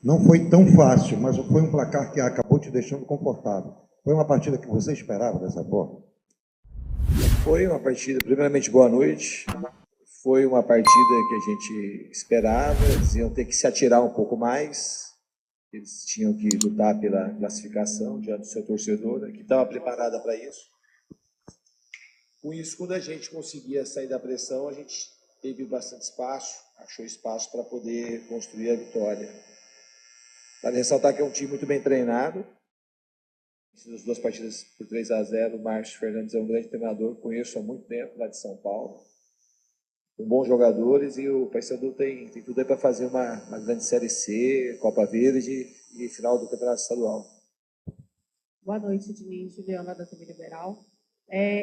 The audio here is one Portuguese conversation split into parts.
Não foi tão fácil, mas foi um placar que acabou te deixando confortável. Foi uma partida que você esperava dessa forma? Foi uma partida, primeiramente, boa noite. Foi uma partida que a gente esperava, eles iam ter que se atirar um pouco mais, eles tinham que lutar pela classificação diante do seu torcedor, né, que estava preparada para isso. Com isso, quando a gente conseguia sair da pressão, a gente teve bastante espaço, achou espaço para poder construir a vitória. Vale ressaltar que é um time muito bem treinado. Essas duas partidas por 3-0, o Márcio Fernandes é um grande treinador, conheço há muito tempo lá de São Paulo. Com bons jogadores, e o Paysandu tem tudo aí para fazer uma grande Série C, Copa Verde e final do Campeonato Estadual. Boa noite, Diniz. Juliana, da TV Liberal.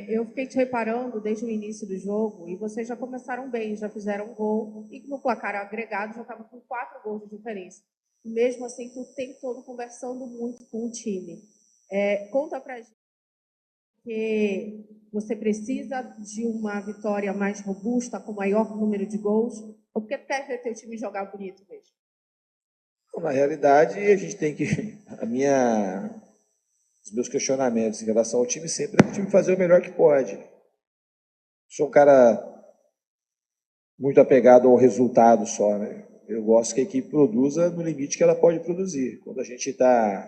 Eu fiquei te reparando desde o início do jogo, e vocês já começaram bem, já fizeram um gol, e no placar agregado já estava com 4 gols de diferença. E mesmo assim, tu tem todo conversando muito com o time. Conta pra gente que você precisa de uma vitória mais robusta, com maior número de gols, ou porque quer ver teu time jogar bonito mesmo? Na realidade, a gente tem que... Os meus questionamentos em relação ao time sempre é o time fazer o melhor que pode. Sou um cara muito apegado ao resultado só, né? Eu gosto que a equipe produza no limite que ela pode produzir. Quando a gente está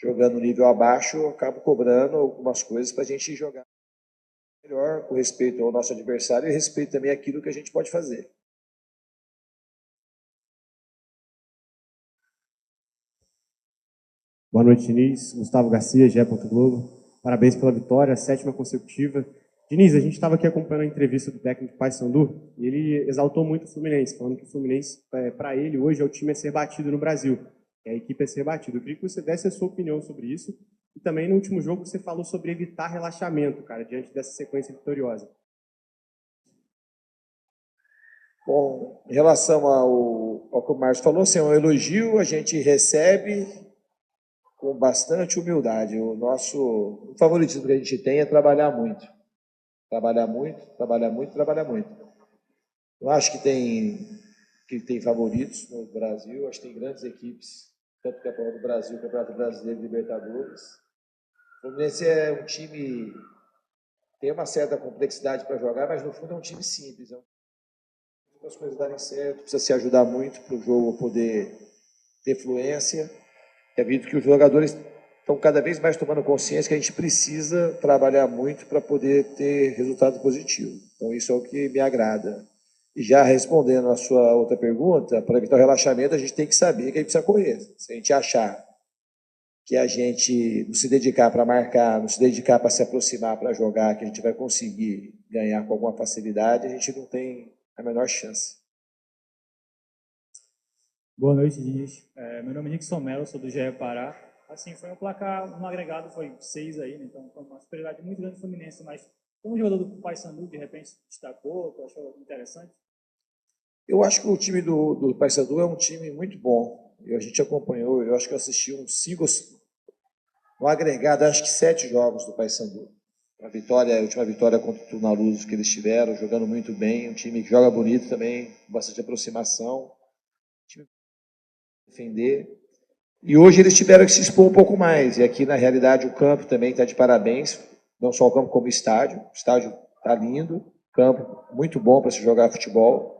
jogando nível abaixo, eu acabo cobrando algumas coisas para a gente jogar melhor, com respeito ao nosso adversário e respeito também àquilo que a gente pode fazer. Boa noite, Diniz. Gustavo Garcia, GE. Globo. Parabéns pela vitória, 7ª consecutiva. Diniz, a gente estava aqui acompanhando a entrevista do técnico Paysandu e ele exaltou muito o Fluminense, falando que o Fluminense, para ele, hoje é o time a ser batido no Brasil, é a equipe a ser batida. Eu queria que você desse a sua opinião sobre isso. E também no último jogo você falou sobre evitar relaxamento, cara, diante dessa sequência vitoriosa. Bom, em relação ao que o Márcio falou, assim, é um elogio, a gente recebe com bastante humildade. O favoritismo que a gente tem é trabalhar muito. Trabalhar muito, trabalhar muito, trabalhar muito. Eu acho que tem favoritos no Brasil, acho que tem grandes equipes, tanto o Campeonato do Brasil, Campeonato Brasileiro e Libertadores. O Fluminense é um time que tem uma certa complexidade para jogar, mas no fundo é um time simples. Para as coisas darem certo, precisa se ajudar muito para o jogo poder ter fluência. Acredito que os jogadores estão cada vez mais tomando consciência que a gente precisa trabalhar muito para poder ter resultado positivo. Então, isso é o que me agrada. E já respondendo a sua outra pergunta, para evitar o relaxamento, a gente tem que saber que a gente precisa correr. Se a gente achar que a gente não se dedicar para marcar, não se dedicar para se aproximar para jogar, que a gente vai conseguir ganhar com alguma facilidade, a gente não tem a menor chance. Boa noite, Diniz. Meu nome é Nixon Mello, sou do GE Pará. Assim, foi um placar, um agregado, foi 6 aí, né? Então foi uma superioridade muito grande do Fluminense, mas como jogador do Paysandu, de repente, destacou, tu achou interessante? Eu acho que o time do Paysandu é um time muito bom. A gente acompanhou, eu acho que eu assisti um agregado, acho que 7 jogos do Paysandu. A última vitória contra o Tunaluso que eles tiveram, jogando muito bem, um time que joga bonito também, com bastante aproximação. Defender. E hoje eles tiveram que se expor um pouco mais. E aqui, na realidade, o campo também está de parabéns. Não só o campo, como o estádio. O estádio está lindo. Campo muito bom para se jogar futebol.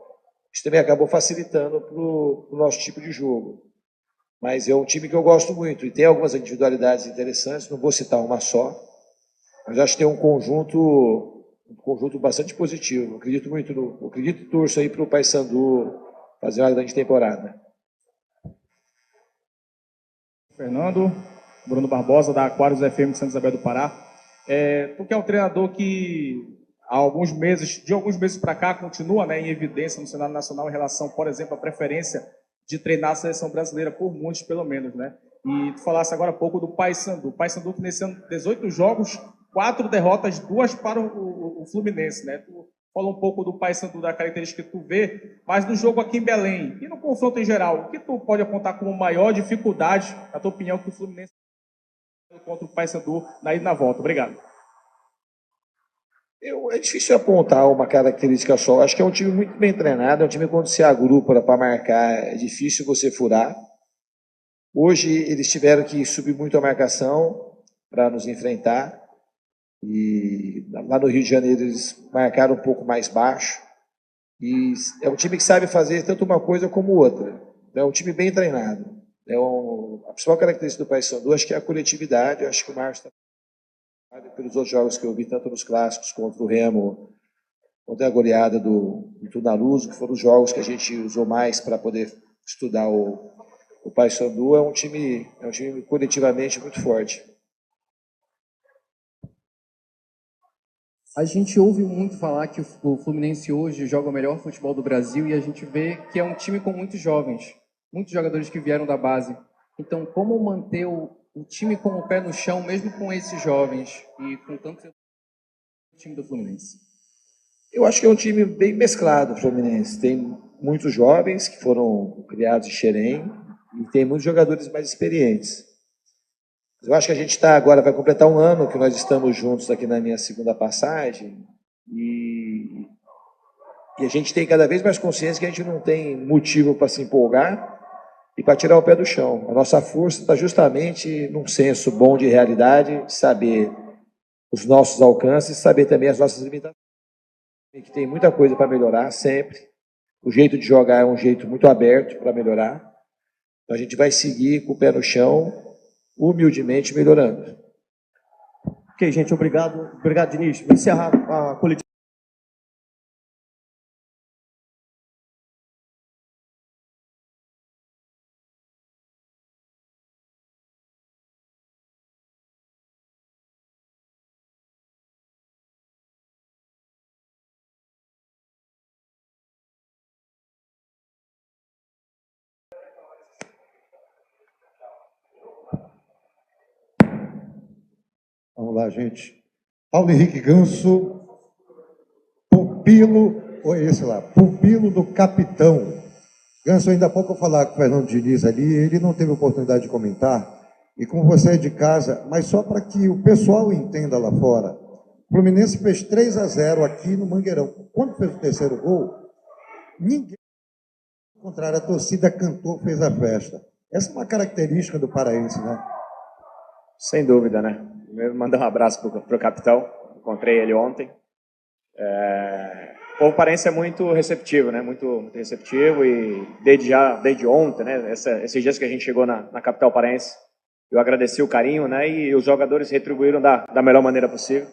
Isso também acabou facilitando para o nosso tipo de jogo. Mas é um time que eu gosto muito. E tem algumas individualidades interessantes. Não vou citar uma só. Mas acho que tem um conjunto bastante positivo. Acredito e torço aí para o Paysandu fazer uma grande temporada. Fernando, Bruno Barbosa, da Aquários FM de Santa Isabel do Pará. Tu que é um treinador que de alguns meses para cá, continua, né, em evidência no cenário nacional em relação, por exemplo, à preferência de treinar a seleção brasileira, por muitos pelo menos, né? E tu falasse agora há pouco do Paysandu. O Paysandu que nesse ano, 18 jogos, 4 derrotas, 2 para o Fluminense, né? Tu falou um pouco do Paysandu, da característica que tu vê, mas no jogo aqui em Belém e no confronto em geral, o que tu pode apontar como maior dificuldade, na tua opinião, que o Fluminense contra o Paysandu na ida e na volta? Obrigado. É difícil apontar uma característica só. Acho que é um time muito bem treinado, é um time que quando se agrupa para marcar, é difícil você furar. Hoje eles tiveram que subir muito a marcação para nos enfrentar. E lá no Rio de Janeiro eles marcaram um pouco mais baixo. E é um time que sabe fazer tanto uma coisa como outra. É um time bem treinado. A principal característica do Paysandu, acho que é a coletividade. Eu acho que o Márcio está pelos outros jogos que eu vi, tanto nos clássicos contra o Remo, contra a goleada do Tunaluso, que foram os jogos que a gente usou mais para poder estudar o Paysandu. É um time coletivamente muito forte. A gente ouve muito falar que o Fluminense hoje joga o melhor futebol do Brasil e a gente vê que é um time com muitos jovens, muitos jogadores que vieram da base. Então, como manter o time com o pé no chão, mesmo com esses jovens e com tanto time do Fluminense? Eu acho que é um time bem mesclado, o Fluminense. Tem muitos jovens que foram criados em Xerém e tem muitos jogadores mais experientes. Eu acho que a gente agora vai completar um ano que nós estamos juntos aqui na minha segunda passagem e a gente tem cada vez mais consciência que a gente não tem motivo para se empolgar e para tirar o pé do chão. A nossa força está justamente num senso bom de realidade, de saber os nossos alcances, saber também as nossas limitações. Que tem muita coisa para melhorar sempre. O jeito de jogar é um jeito muito aberto para melhorar. Então a gente vai seguir com o pé no chão, humildemente melhorando. Ok, gente, obrigado. Obrigado, Diniz. Vou encerrar a coletiva. Vamos lá, gente. Paulo Henrique Ganso, pupilo, ou esse lá, pupilo do capitão. Ganso, ainda há pouco eu falava com o Fernando Diniz ali, ele não teve oportunidade de comentar, e como você é de casa, mas só para que o pessoal entenda lá fora, o Fluminense fez 3-0 aqui no Mangueirão. Quando fez o terceiro gol, ninguém, ao contrário, a torcida cantou, fez a festa. Essa é uma característica do paraense, né? Sem dúvida, né? Primeiro, mandar um abraço para o capitão, encontrei ele ontem. O povo paraense é muito receptivo, né? Muito receptivo e desde ontem, né? Esses dias que a gente chegou na capital paraense, eu agradeci o carinho, né? E os jogadores retribuíram da melhor maneira possível.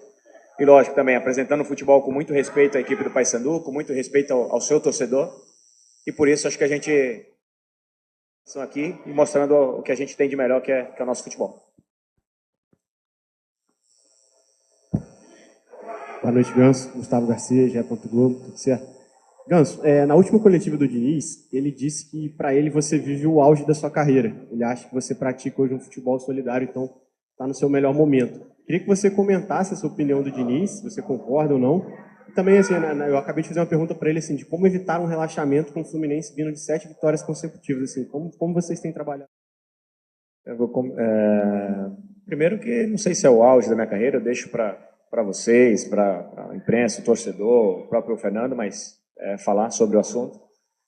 E lógico também, apresentando o futebol com muito respeito à equipe do Paysandu, com muito respeito ao seu torcedor. E por isso acho que a gente estão aqui e mostrando o que a gente tem de melhor, que é o nosso futebol. Boa noite, Ganso. Gustavo Garcia, GE. Globo, tudo certo? Ganso, na última coletiva do Diniz, ele disse que para ele você vive o auge da sua carreira. Ele acha que você pratica hoje um futebol solidário, então está no seu melhor momento. Queria que você comentasse a sua opinião do Diniz, se você concorda ou não. E também, assim, eu acabei de fazer uma pergunta para ele assim, de como evitar um relaxamento com o Fluminense vindo de 7 vitórias consecutivas. Assim, como vocês têm trabalhado? Primeiro que não sei se é o auge da minha carreira, eu deixo para vocês, para a imprensa, o torcedor, o próprio Fernando, mas falar sobre o assunto.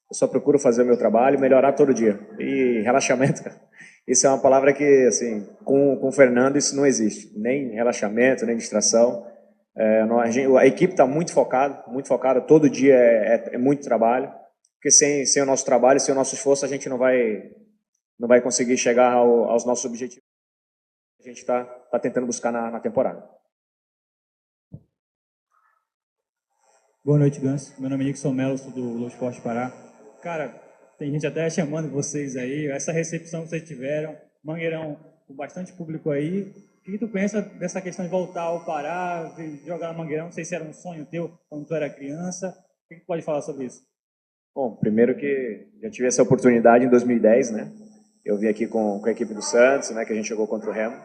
Eu só procuro fazer o meu trabalho e melhorar todo dia. E relaxamento, cara, isso é uma palavra que, assim, com o Fernando isso não existe. Nem relaxamento, nem distração. A equipe está muito focada, todo dia é muito trabalho, porque sem o nosso trabalho, sem o nosso esforço, a gente não vai conseguir chegar aos nossos objetivos que a gente está tentando buscar na temporada. Boa noite, Ganso. Meu nome é Nixon Melo, sou do Globo Esporte Pará. Cara, tem gente até chamando vocês aí, essa recepção que vocês tiveram, Mangueirão com bastante público aí. O que tu pensa dessa questão de voltar ao Pará, de jogar no Mangueirão? Não sei se era um sonho teu quando tu era criança. O que tu pode falar sobre isso? Bom, primeiro que já tive essa oportunidade em 2010, né? Eu vim aqui com a equipe do Santos, né? Que a gente jogou contra o Remo.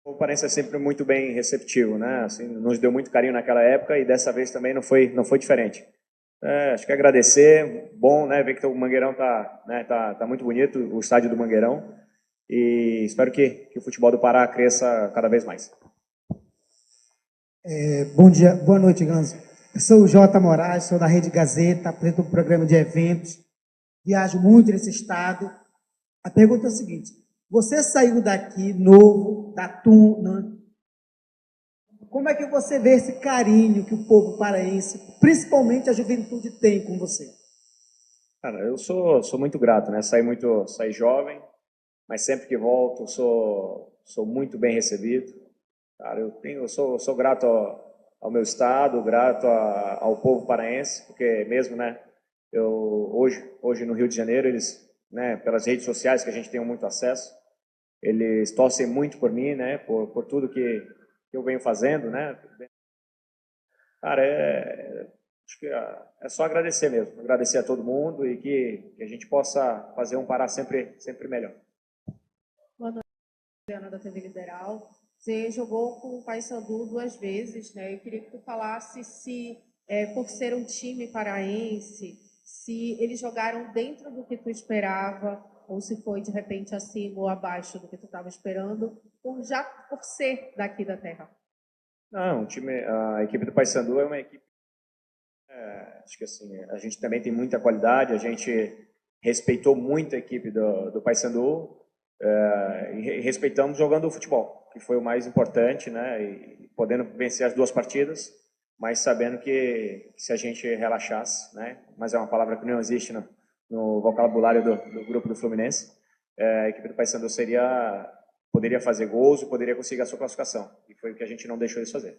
O Parense é sempre muito bem receptivo, né? Assim, nos deu muito carinho naquela época e dessa vez também não foi diferente. Acho que agradecer, bom, né? Ver que o Mangueirão tá muito bonito, o estádio do Mangueirão, e espero que o futebol do Pará cresça cada vez mais. Bom dia, boa noite, Ganso. Eu sou o Jota Moraes, sou da Rede Gazeta, apresento um programa de eventos, viajo muito nesse estado A pergunta é o seguinte: você saiu daqui novo, da Tuna. Como é que você vê esse carinho que o povo paraense, principalmente a juventude, tem com você? Cara, eu sou muito grato, né? Saí jovem, mas sempre que volto sou muito bem recebido. Cara, eu sou grato ao meu estado, grato ao povo paraense, porque mesmo, né? Hoje no Rio de Janeiro, eles, né? Pelas redes sociais que a gente tem muito acesso, eles torcem muito por mim, né? Por tudo que eu venho fazendo, né? Cara, acho que é só agradecer mesmo, agradecer a todo mundo e que a gente possa fazer um Pará sempre melhor. Boa noite, Juliana da TV Liberal. Você jogou com o Paysandu 2 vezes, né? Eu queria que tu falasse se, por ser um time paraense, se eles jogaram dentro do que tu esperava ou se foi de repente acima ou abaixo do que tu estava esperando, por ser daqui da terra. Não, a equipe do Paysandu é uma equipe, acho que assim, a gente também tem muita qualidade, a gente respeitou muito a equipe do Paysandu, e respeitamos jogando o futebol, que foi o mais importante, né, e podendo vencer as 2 partidas, mas sabendo que se a gente relaxasse, né, mas é uma palavra que não existe no vocabulário do grupo do Fluminense, a equipe do Paysandu poderia fazer gols e poderia conseguir a sua classificação, e foi o que a gente não deixou eles fazer.